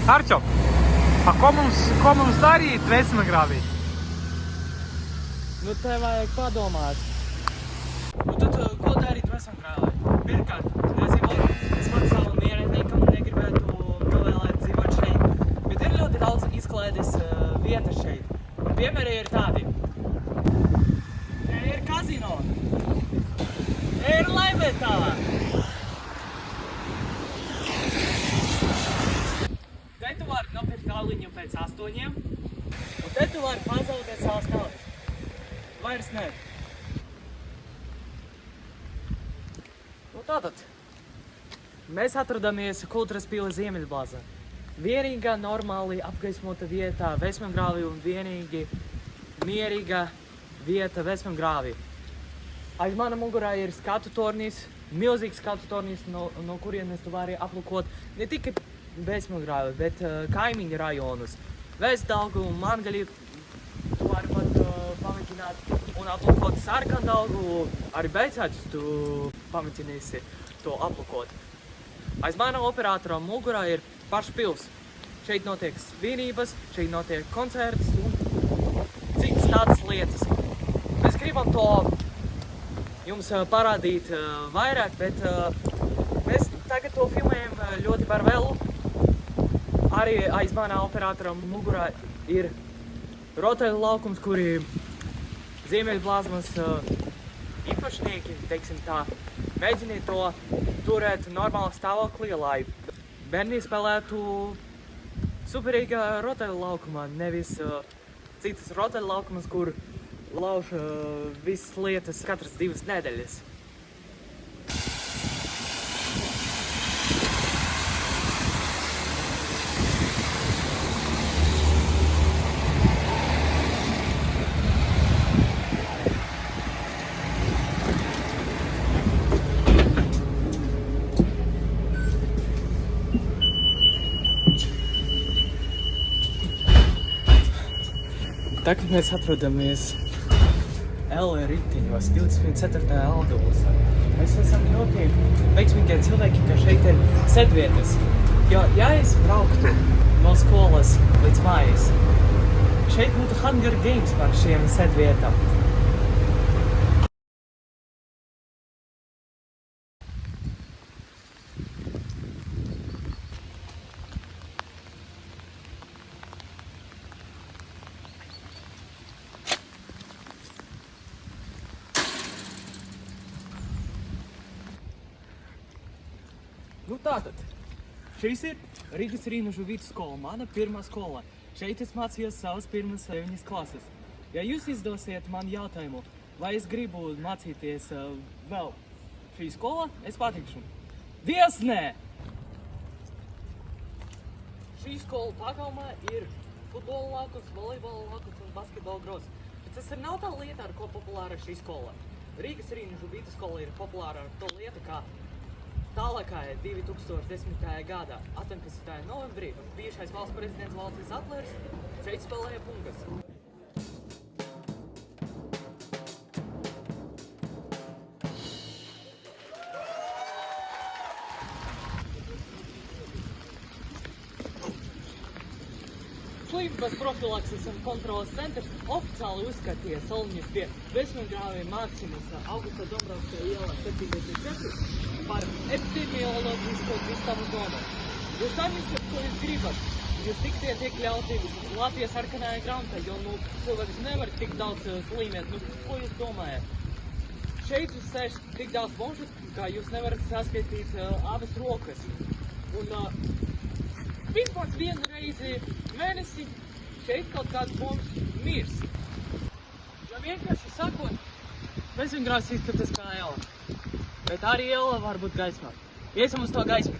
Arčo, ko mums darīt Vesmagrāvī? Nu, te vajag padomāt. Nu, tad, ko darīt Vesmagrāvī? Pirmkārt, nezinu, es pats savam ierēdniekam negribētu novēlēt dzīvot šeit, bet ir ļoti daudz izklaides vietas šeit. Piemēri ir tādi. Te ir kazino. Te ir laimetāla. Te tu vari nopirkt kauliņu pēc 8, un te tu vari pazaudēt savas naudas. Vairs ne. Nu tātad, mēs atrodamies Kultūras pile Ziemeļblāzā. Vienīgā normāli apgaismota vieta Vesmagrāvī un vienīgi mierīga vieta Vesmagrāvī. Aiz mana mugurā ir skatu tornis, milzīgs skatu tornis, no kurienes tu vari aplūkot ne tikai Vesmagrāvi, bet kaimiņu rajonus. Vestdaugu un Mangaļu tu vari pat pamēģināt un aplūkot Sarkandaugu, arī Beidzāģus tu pamēģināsi to aplūkot. Aiz mana operatora mugurā ir paša pils. Šeit notiek svinības, šeit notiek koncerts un citas tādas lietas. Mēs gribam to jums parādīt vairāk, bet mēs tagad to filmējam ļoti par vēlu. Arī aiz manā operatora mugurā ir rotaļu laukums, kuri Ziemeļblāzmas īpašnieki, teiksim tā, mēģināja to turēt normālā stāvoklī, lai bērni spēlētu superīgā rotaļu laukumā, nevis citas rotaļu laukumas, kur lauž visas lietas katras 2 nedēļas. Tagad mēs atrodamies L riteņos, 24. autobusā. Mēs esam ļoti veiksmīgie cilvēki, ka šeit ir sēdvietas. Jo, ja es brauktu no skolas līdz mājas, šeit būtu Hunger Games par šiem sēdvietām. Nu tātad, šīs ir Rīgas Rīnužu vidusskola, mana pirmā skola. Šeit es mācījos savas pirmās 9 klases. Ja jūs izdosiet man jautājumu, vai es gribu mācīties vēl šī skola, es patikšu. Dievs, nē! Šī skola pagalmā ir futbola laukums, volejbola laukums un basketbola groz. Bet tas ir nav tā lieta, ar ko populāra šī skola. Rīgas Rīnužu vidusskola ir populāra ar to lietu, kā tālākajā 2010. gadā, 18. novembrī, bijušais valsts prezidents Valtis Zatlers šeit spēlēja bungas. Slimības profilakses un kontrolas centrs oficiāli uzskatīja Solņus pie Vesmagrāvī Maksimus Augusta Dombrovska ielā 74 par epidemioloģisko kristālu zonu. Jūs saņemsiet, ko jūs gribat. Jūs tiksiet iekļauti Latvijas sarkanajā grāmatā, jo cilvēks nevar tik daudz slimēt. Ko jūs domājat? Šeit jūs sēž tik daudz bomžus, kā jūs nevarat saskaitīt abas rokas. Un vispār vienu reizi mēnesi šeit kaut kāds bombs mirs. Ja vienkārši sakot, Vesmagrāvs izskatās kā ela. Bet arī ela var būt gaismā. Iesim uz to gaismu.